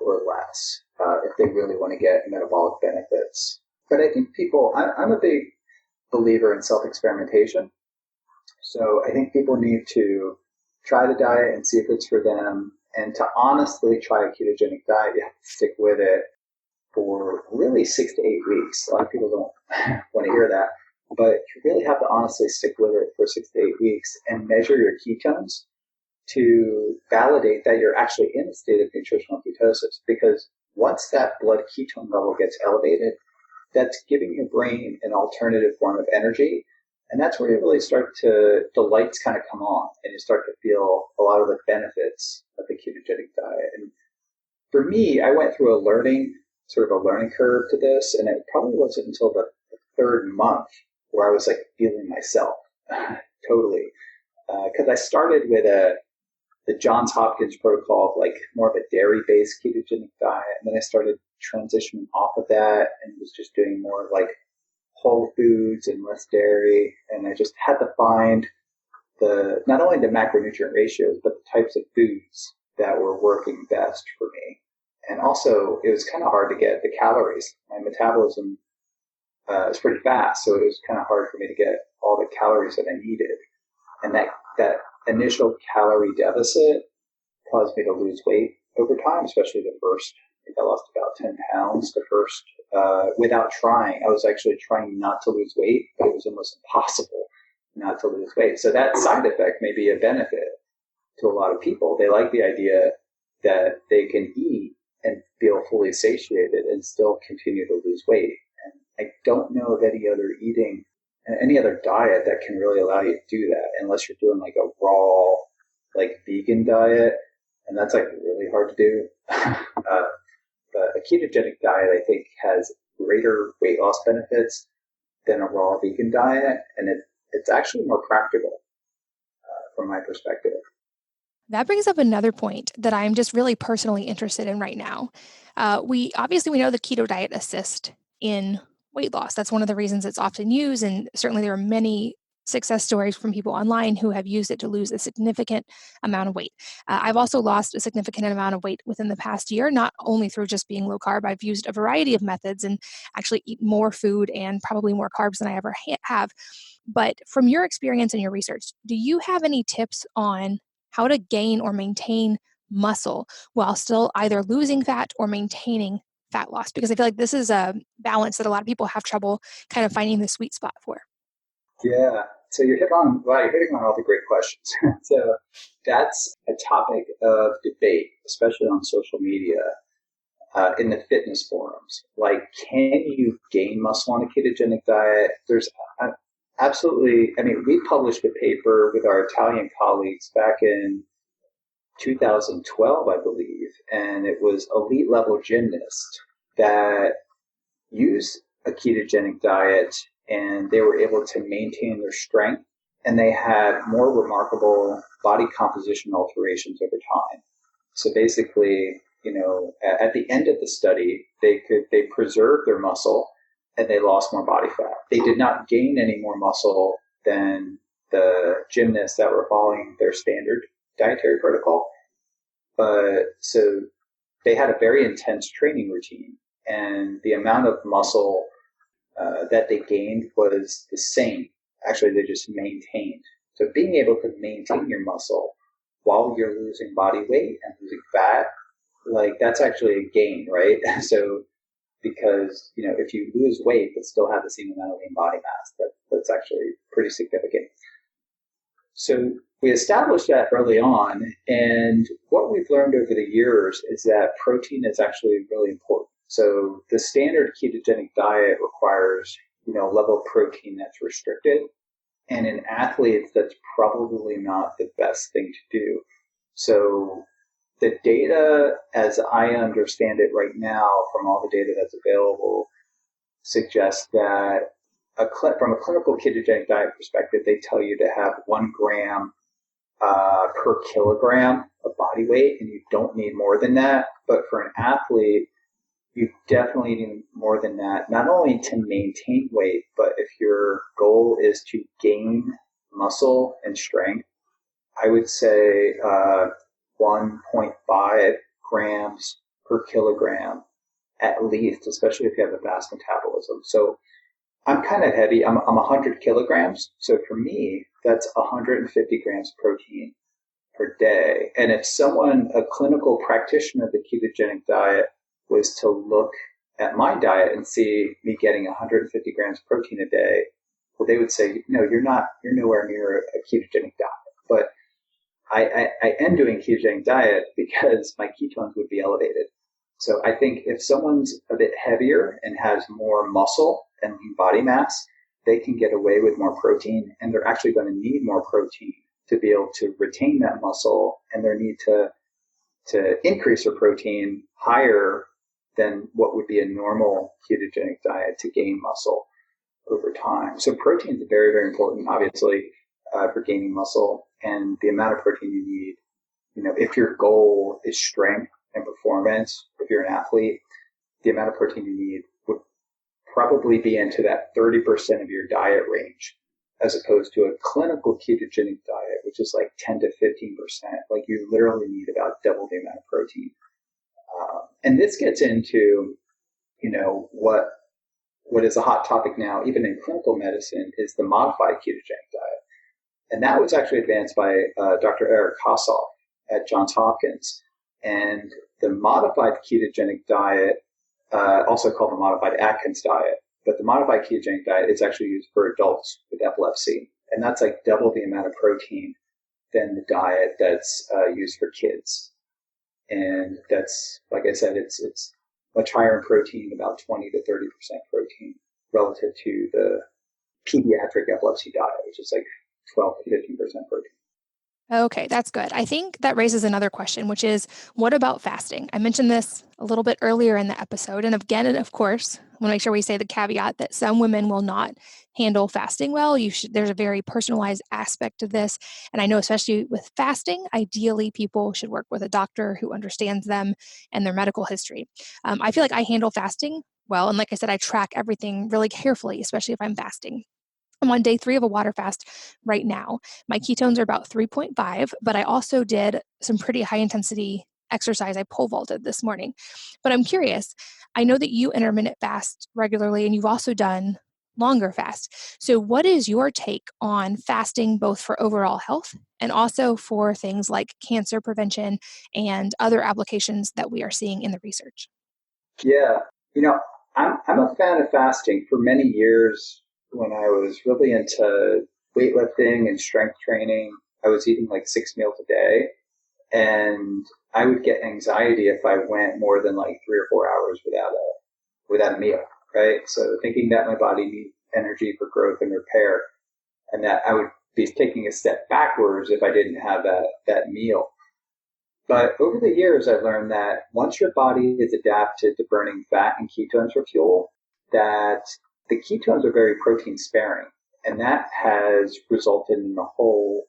or less, if they really want to get metabolic benefits. But I think I'm a big believer in self-experimentation. So I think people need to try the diet and see if it's for them. And to honestly try a ketogenic diet, you have to stick with it for really 6 to 8 weeks. A lot of people don't want to hear that, but you really have to honestly stick with it for 6 to 8 weeks and measure your ketones to validate that you're actually in a state of nutritional ketosis. Because once that blood ketone level gets elevated, that's giving your brain an alternative form of energy. And that's where you really the lights kind of come on and you start to feel a lot of the benefits of the ketogenic diet. And for me, I went through a learning curve to this. And it probably wasn't until the third month where I was like feeling myself totally. Because I started with the Johns Hopkins protocol of like more of a dairy-based ketogenic diet. And then I started transitioning off of that and was just doing more like whole foods and less dairy. And I just had to find not only the macronutrient ratios, but the types of foods that were working best for me. And also it was kind of hard to get the calories. My metabolism is pretty fast. So it was kind of hard for me to get all the calories that I needed. And that initial calorie deficit caused me to lose weight over time, especially the first. I think I lost about 10 pounds the first, without trying. I was actually trying not to lose weight, but it was almost impossible not to lose weight. So that side effect may be a benefit to a lot of people. They like the idea that they can eat and feel fully satiated and still continue to lose weight. And I don't know of any other diet that can really allow you to do that unless you're doing like a raw, like vegan diet. And that's like really hard to do. But a ketogenic diet, I think, has greater weight loss benefits than a raw vegan diet. And it's actually more practical from my perspective. That brings up another point that I'm just really personally interested in right now. We know the keto diet assists in weight loss. That's one of the reasons it's often used. And certainly there are many success stories from people online who have used it to lose a significant amount of weight. I've also lost a significant amount of weight within the past year, not only through just being low carb. I've used a variety of methods and actually eat more food and probably more carbs than I ever have. But from your experience and your research, do you have any tips on how to gain or maintain muscle while still either losing fat or maintaining fat loss? Because I feel like this is a balance that a lot of people have trouble kind of finding the sweet spot for. Yeah. So you're hitting on all the great questions. So that's a topic of debate, especially on social media, in the fitness forums. Like, can you gain muscle on a ketogenic diet? There's absolutely, we published a paper with our Italian colleagues back in 2012, I believe, and it was elite level gymnasts that used a ketogenic diet and they were able to maintain their strength and they had more remarkable body composition alterations over time. So basically, at the end of the study, they preserved their muscle and they lost more body fat. They did not gain any more muscle than the gymnasts that were following their standard dietary protocol. But so they had a very intense training routine and the amount of muscle that they gained was the same. Actually, they just maintained. So being able to maintain your muscle while you're losing body weight and losing fat, like that's actually a gain, right? So because, if you lose weight but still have the same amount of lean body mass, that's actually pretty significant. So we established that early on, and what we've learned over the years is that protein is actually really important. So the standard ketogenic diet requires, a level of protein that's restricted, and in athletes, that's probably not the best thing to do. So the data, as I understand it right now, from all the data that's available, suggests that from a clinical ketogenic diet perspective, they tell you to have 1 gram per kilogram of body weight, and you don't need more than that. But for an athlete, you definitely need more than that, not only to maintain weight, but if your goal is to gain muscle and strength, I would say 1.5 grams per kilogram at least, especially if you have a fast metabolism. So I'm kind of heavy. I'm 100 kilograms. So for me, that's 150 grams protein per day. And if a clinical practitioner of the ketogenic diet, was to look at my diet and see me getting 150 grams protein a day, well, they would say, no, you're nowhere near a ketogenic diet. But I am doing ketogenic diet because my ketones would be elevated. So I think if someone's a bit heavier and has more muscle and lean body mass, they can get away with more protein, and they're actually going to need more protein to be able to retain that muscle, and their need to increase their protein higher than what would be a normal ketogenic diet to gain muscle over time. So protein is very, very important, obviously, for gaining muscle, and the amount of protein you need. If your goal is strength and performance, if you're an athlete, the amount of protein you need would probably be into that 30% of your diet range, as opposed to a clinical ketogenic diet, which is like 10 to 15%. Like you literally need about double the amount of protein. And this gets into, what is a hot topic now, even in clinical medicine, is the modified ketogenic diet. And that was actually advanced by Dr. Eric Kossoff at Johns Hopkins. And the modified ketogenic diet, also called the modified Atkins diet, but the modified ketogenic diet is actually used for adults with epilepsy. And that's like double the amount of protein than the diet that's used for kids. And that's, like I said, it's much higher in protein, about 20 to 30% protein relative to the pediatric epilepsy diet, which is like 12 to 15% protein. Okay, that's good. I think that raises another question, which is, what about fasting? I mentioned this a little bit earlier in the episode. And again, of course, I want to make sure we say the caveat that some women will not handle fasting well. There's a very personalized aspect to this. And I know especially with fasting, ideally people should work with a doctor who understands them and their medical history. I feel like I handle fasting well. And like I said, I track everything really carefully, especially if I'm fasting. I'm on day 3 of a water fast right now. My ketones are about 3.5, but I also did some pretty high intensity exercise. I pole vaulted this morning. But I'm curious, I know that you intermittent fast regularly and you've also done longer fast. So what is your take on fasting, both for overall health and also for things like cancer prevention and other applications that we are seeing in the research? Yeah, I'm a fan of fasting. For many years, when I was really into weightlifting and strength training, I was eating like 6 meals a day, and I would get anxiety if I went more than like 3 or 4 hours without a meal, right? So thinking that my body needs energy for growth and repair, and that I would be taking a step backwards if I didn't have that meal. But over the years, I've learned that once your body is adapted to burning fat and ketones for fuel, that the ketones are very protein sparing. And that has resulted in a whole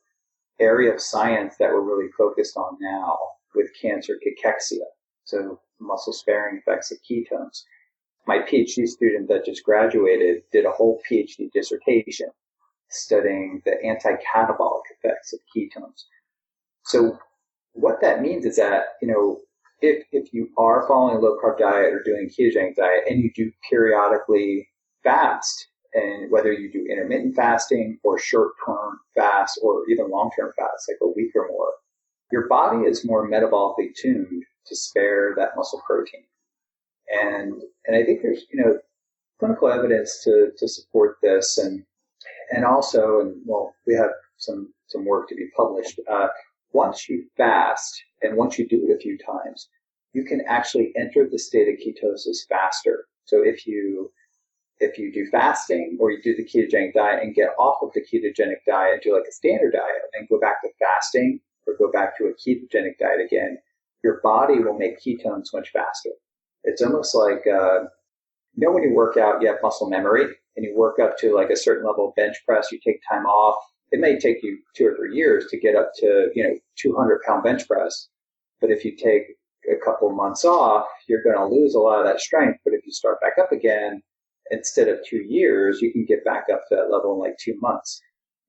area of science that we're really focused on now with cancer cachexia. So muscle sparing effects of ketones. My PhD student that just graduated did a whole PhD dissertation studying the anti-catabolic effects of ketones. So what that means is that, if you are following a low carb diet or doing a ketogenic diet and you do periodically fast, and whether you do intermittent fasting or short-term fast or even long-term fast, like a week or more, your body is more metabolically tuned to spare that muscle protein. And I think there's, clinical evidence to support this. And also, we have some work to be published. Once you fast, and once you do it a few times, you can actually enter the state of ketosis faster. So if you do fasting or you do the ketogenic diet and get off of the ketogenic diet, do like a standard diet, and go back to fasting or go back to a ketogenic diet again, your body will make ketones much faster. It's almost like, when you work out, you have muscle memory, and you work up to like a certain level of bench press, you take time off. It may take you 2 or 3 years to get up to, 200-pound bench press. But if you take a couple months off, you're going to lose a lot of that strength. But if you start back up again, instead of 2 years, you can get back up to that level in like 2 months.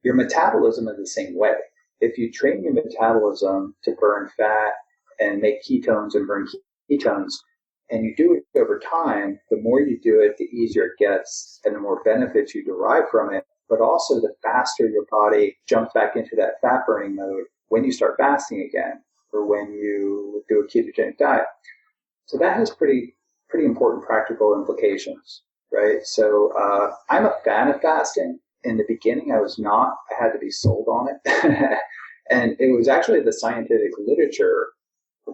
Your metabolism is the same way. If you train your metabolism to burn fat and make ketones and burn ketones, and you do it over time, the more you do it, the easier it gets and the more benefits you derive from it. But also the faster your body jumps back into that fat burning mode when you start fasting again or when you do a ketogenic diet. So that has pretty important practical implications, right? So I'm a fan of fasting. In the beginning, I was not. I had to be sold on it. And it was actually the scientific literature,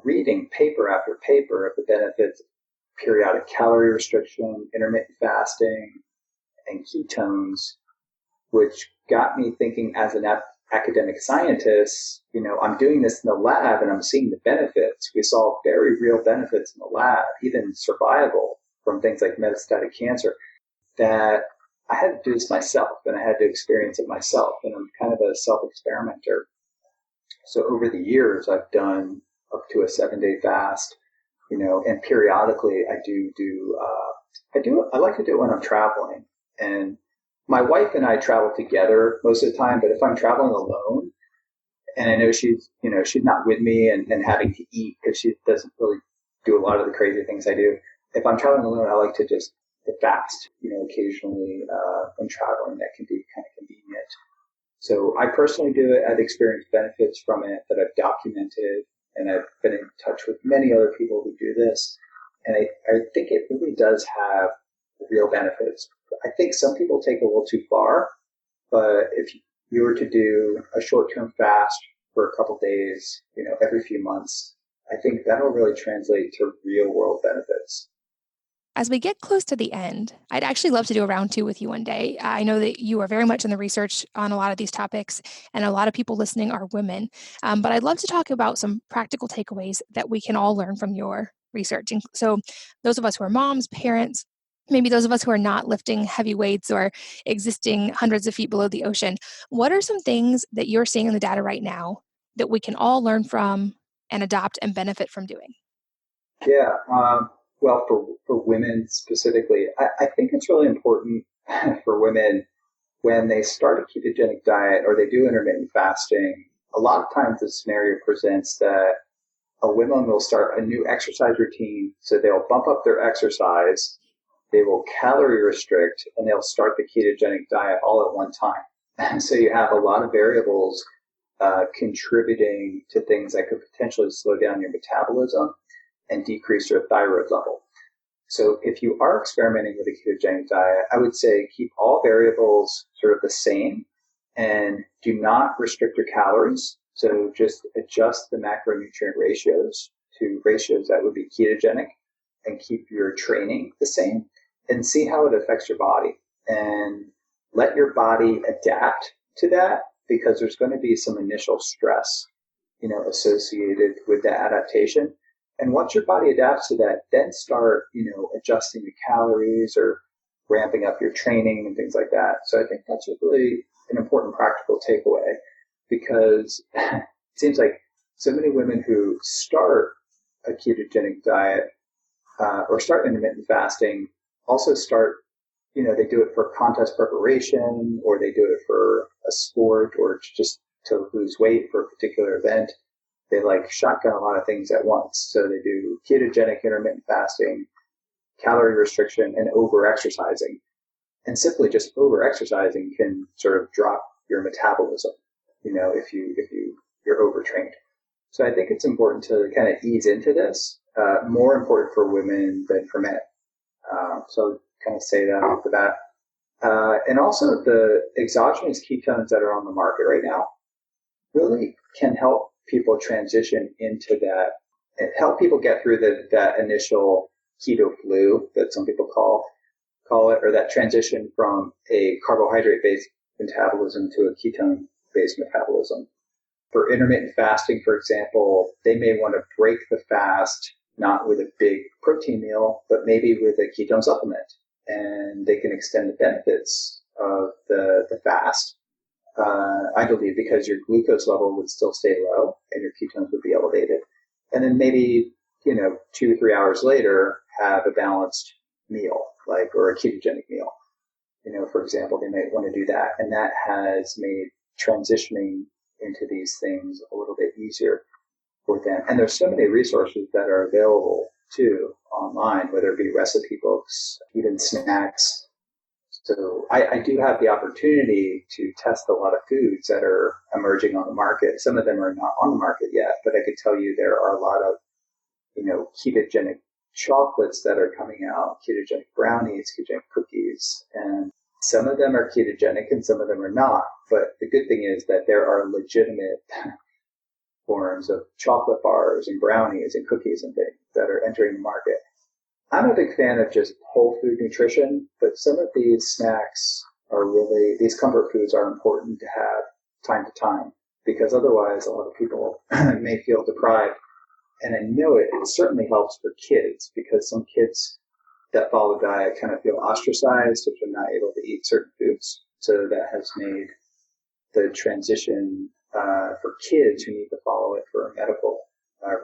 reading paper after paper of the benefits of periodic calorie restriction, intermittent fasting, and ketones, which got me thinking as an academic scientist, I'm doing this in the lab and I'm seeing the benefits. We saw very real benefits in the lab, even survival from things like metastatic cancer, that I had to do this myself and I had to experience it myself. And I'm kind of a self-experimenter. So over the years, I've done up to a 7-day fast, and periodically I like to do it when I'm traveling. And my wife and I travel together most of the time, but if I'm traveling alone and I know she's not with me and having to eat because she doesn't really do a lot of the crazy things I do. If I'm traveling alone, I like to just fast, occasionally when traveling, that can be kind of convenient. So I personally do it. I've experienced benefits from it that I've documented, and I've been in touch with many other people who do this. And I think it really does have real benefits. I think some people take it a little too far, but if you were to do a short-term fast for a couple days, every few months, I think that'll really translate to real-world benefits. As we get close to the end, I'd actually love to do a round 2 with you one day. I know that you are very much in the research on a lot of these topics, and a lot of people listening are women. But I'd love to talk about some practical takeaways that we can all learn from your research. And so those of us who are moms, parents, maybe those of us who are not lifting heavy weights or existing hundreds of feet below the ocean, what are some things that you're seeing in the data right now that we can all learn from and adopt and benefit from doing? Yeah. Well, for women specifically, I think it's really important for women when they start a ketogenic diet or they do intermittent fasting. A lot of times the scenario presents that a woman will start a new exercise routine. So they'll bump up their exercise, they will calorie restrict, and they'll start the ketogenic diet all at one time. So you have a lot of variables contributing to things that could potentially slow down your metabolism and decrease your thyroid level. So if you are experimenting with a ketogenic diet, I would say keep all variables sort of the same and do not restrict your calories. So just adjust the macronutrient ratios to ratios that would be ketogenic and keep your training the same and see how it affects your body and let your body adapt to that, because there's going to be some initial stress, associated with the adaptation. And once your body adapts to that, then start, adjusting the calories or ramping up your training and things like that. So I think that's really an important practical takeaway, because it seems like so many women who start a ketogenic diet or start intermittent fasting also start, they do it for contest preparation, or they do it for a sport, or just to lose weight for a particular event. They shotgun a lot of things at once. So they do ketogenic intermittent fasting, calorie restriction, and over-exercising. And simply just over-exercising can sort of drop your metabolism, if you're overtrained. So I think it's important to kind of ease into this, more important for women than for men. So kind of say that off the bat. And also the exogenous ketones that are on the market right now really can help people transition into that, and help people get through that initial keto flu that some people call it, or that transition from a carbohydrate-based metabolism to a ketone-based metabolism. For intermittent fasting, for example, they may want to break the fast, not with a big protein meal, but maybe with a ketone supplement. And they can extend the benefits of the fast, I believe, because your glucose level would still stay low and your ketones would be elevated. And then maybe, 2 or 3 hours later, have a balanced meal, or a ketogenic meal. For example, they might want to do that. And that has made transitioning into these things a little bit easier for them. And there's so many resources that are available too online, whether it be recipe books, even snacks. So I do have the opportunity to test a lot of foods that are emerging on the market. Some of them are not on the market yet, but I could tell you there are a lot of, ketogenic chocolates that are coming out, ketogenic brownies, ketogenic cookies, and some of them are ketogenic and some of them are not. But the good thing is that there are legitimate forms of chocolate bars and brownies and cookies and things that are entering the market. I'm a big fan of just whole food nutrition, but some of these snacks these comfort foods are important to have time to time, because otherwise a lot of people may feel deprived. And I know it certainly helps for kids, because some kids that follow the diet kind of feel ostracized if they're not able to eat certain foods. So that has made the transition for kids who need to follow it for a medical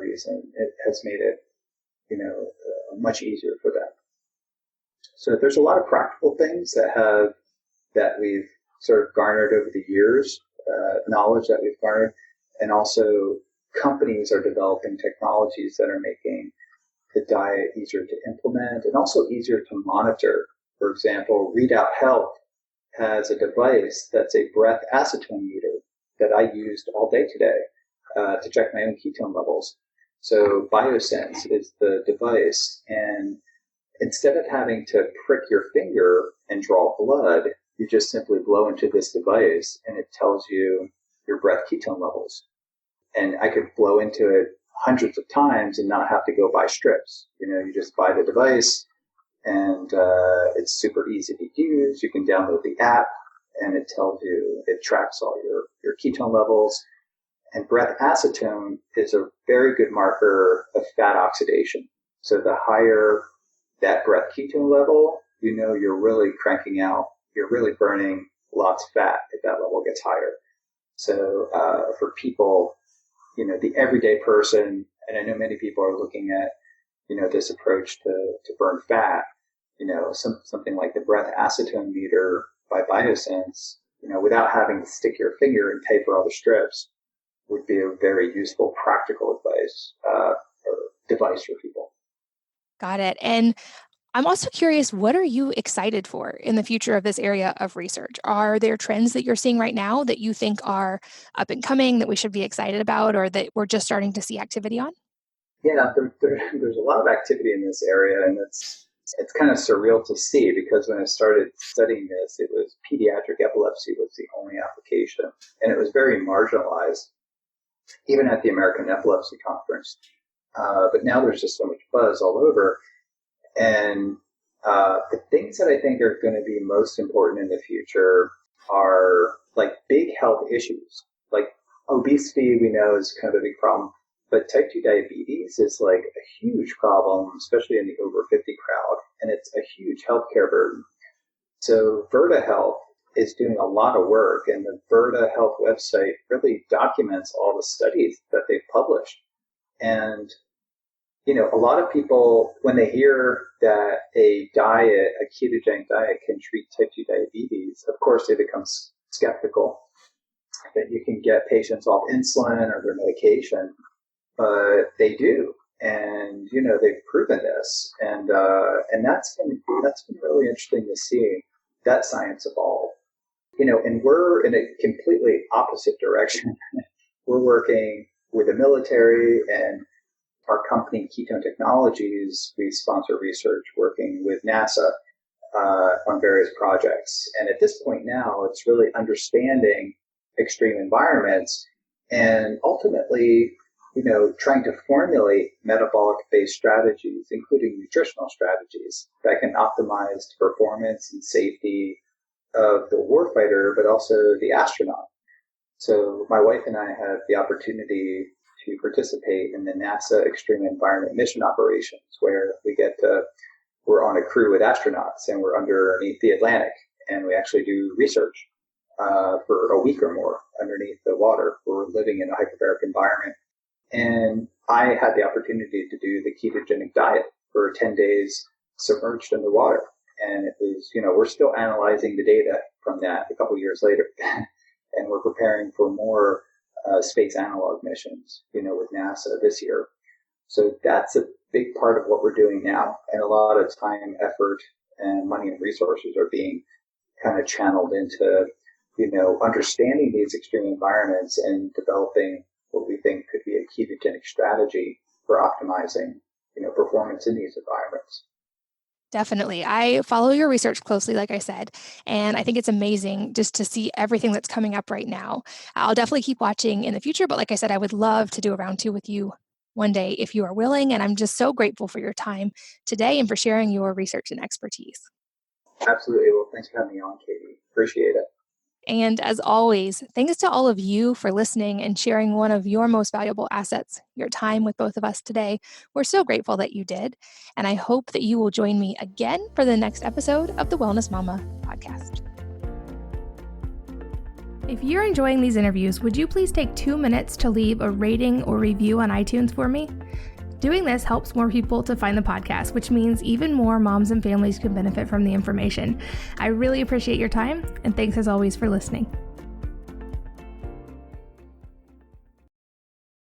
reason, it has made it, much easier for them. So there's a lot of practical things that we've sort of garnered over the years, knowledge that we've garnered, and also companies are developing technologies that are making the diet easier to implement and also easier to monitor. For example, Readout Health has a device that's a breath acetone meter that I used all day today to check my own ketone levels. So BioSense is the device, and instead of having to prick your finger and draw blood, you just simply blow into this device and it tells you your breath ketone levels. And I could blow into it hundreds of times and not have to go buy strips. You just buy the device, and it's super easy to use. You can download the app, and it tracks all your ketone levels. And breath acetone is a very good marker of fat oxidation. So the higher that breath ketone level, you're really cranking out, you're really burning lots of fat if that level gets higher. So for people, the everyday person, and I know many people are looking at, this approach to burn fat, something like the breath acetone meter by BioSense, without having to stick your finger and pay for all the strips, would be a very useful, practical advice or device for people. Got it. And I'm also curious, what are you excited for in the future of this area of research? Are there trends that you're seeing right now that you think are up and coming that we should be excited about, or that we're just starting to see activity on? Yeah, there's a lot of activity in this area, and it's kind of surreal to see, because when I started studying this, it was pediatric epilepsy was the only application, and it was very marginalized, even at the American Epilepsy Conference. But now there's just so much buzz all over. And the things that I think are going to be most important in the future are like big health issues. Like obesity, we know, is kind of a big problem. But type 2 diabetes is like a huge problem, especially in the over 50 crowd. And it's a huge healthcare burden. So Virta Health is doing a lot of work, and the Virta Health website really documents all the studies that they've published. And, a lot of people, when they hear that a ketogenic diet can treat type 2 diabetes, of course they become skeptical that you can get patients off insulin or their medication, but they do. And, they've proven this. And that's been really interesting to see that science evolve. And we're in a completely opposite direction. We're working with the military, and our company, Keto Technologies, we sponsor research working with NASA on various projects. And at this point now, it's really understanding extreme environments and ultimately, trying to formulate metabolic-based strategies, including nutritional strategies that can optimize the performance and safety of the warfighter, but also the astronaut. So my wife and I have the opportunity to participate in the NASA Extreme Environment Mission Operations, where we're on a crew with astronauts and we're underneath the Atlantic, and we actually do research for a week or more underneath the water. We're living in a hyperbaric environment. And I had the opportunity to do the ketogenic diet for 10 days submerged in the water. And it was, we're still analyzing the data from that a couple years later. And we're preparing for more space analog missions, with NASA this year. So that's a big part of what we're doing now. And a lot of time, effort, and money and resources are being kind of channeled into, understanding these extreme environments and developing what we think could be a ketogenic strategy for optimizing, performance in these environments. Definitely. I follow your research closely, like I said, and I think it's amazing just to see everything that's coming up right now. I'll definitely keep watching in the future, but like I said, I would love to do a round two with you one day if you are willing, and I'm just so grateful for your time today and for sharing your research and expertise. Absolutely. Well, thanks for having me on, Katie. Appreciate it. And as always, thanks to all of you for listening and sharing one of your most valuable assets, your time with both of us today. We're so grateful that you did. And I hope that you will join me again for the next episode of the Wellness Mama podcast. If you're enjoying these interviews, would you please take 2 minutes to leave a rating or review on iTunes for me? Doing this helps more people to find the podcast, which means even more moms and families can benefit from the information. I really appreciate your time, and thanks as always for listening.